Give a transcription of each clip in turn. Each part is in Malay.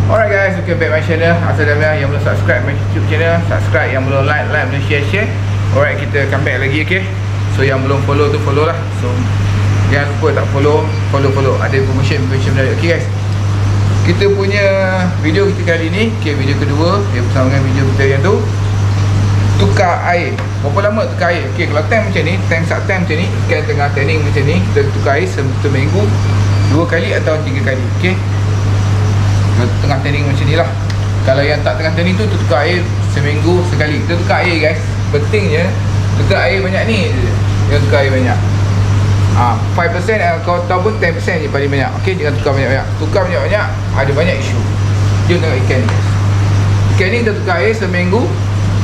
Alright guys, welcome back my channel. Asal Damiah yang belum subscribe my YouTube channel, subscribe. Yang belum like, belum share. Alright, kita come back lagi, okay. So yang belum follow tu follow lah. So jangan lupa tak follow. Ada promotion menarik. Okay guys, kita punya video kita kali ni, okay, video kedua yang bersama dengan video kita yang tu, tukar air. Berapa lama tukar air? Okay, kalau tank macam ni, tank sat tank macam ni, ikan tengah tanning macam ni, kita tukar air seminggu 2 kali atau 3 kali, okay. Tengah tanning macam ni lah. Kalau yang tak tengah tanning tu tukar air seminggu sekali. Kita tukar air guys. Pentingnya tukar air banyak ni je. Yang tukar air banyak 5% ataupun 10% je paling banyak. Okay, jangan tukar banyak-banyak. Tukar banyak-banyak ada banyak isu. Jom tengok ikan ni guys. Ikan ni kita tukar air seminggu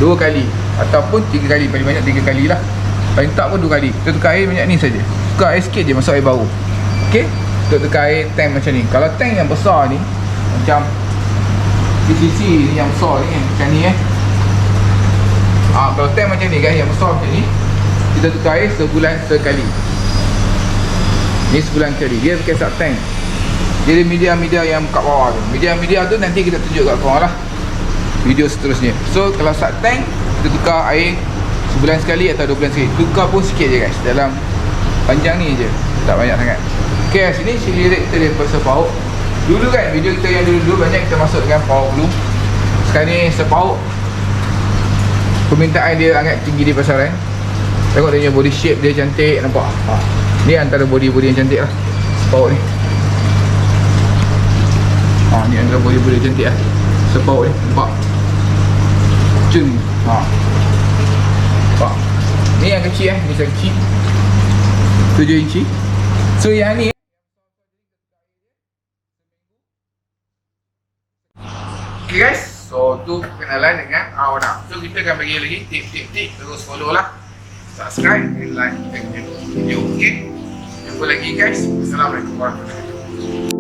2 kali ataupun 3 kali. Paling banyak 3 kali lah. Paling tak pun 2 kali. Kita tukar air banyak ni saja. Tukar air sikit je, masuk air baru. Okay, untuk tukar air tank macam ni. Kalau tank yang besar ni, macam PCC ni yang besar ni, macam ni kalau tank macam ni guys, yang besar macam ni, kita tukar air sebulan sekali. Ni sebulan sekali. Dia pakai sub tank. Jadi media-media yang kat bawah tu, media-media tu nanti kita tunjuk kat korang lah video seterusnya. So kalau sub tank, kita tukar air sebulan sekali atau 2 bulan sekali. Tukar pun sikit je guys, dalam panjang ni je, tak banyak sangat. Okay, sini chili red kita daripada sepauk. Dulu kan, video kita yang dulu banyak kita masuk dengan pauk dulu. Sekarang ni sepauk, permintaan dia sangat tinggi di pasaran. Tengok dia punya body shape dia cantik, nampak? Ni antara body yang cantik lah, sepauk ni. Ni antara body yang cantik lah, sepauk ni, nampak? Macam ni. Nampak? Ni yang kecil ni yang kecil, 7 inci. So yang ni, okay guys, so tu perkenalan dengan Awana. So kita akan bagi lagi tip, terus follow lah, subscribe dan like video, okay. Jumpa lagi guys. Assalamualaikum warahmatullahi wabarakatuh.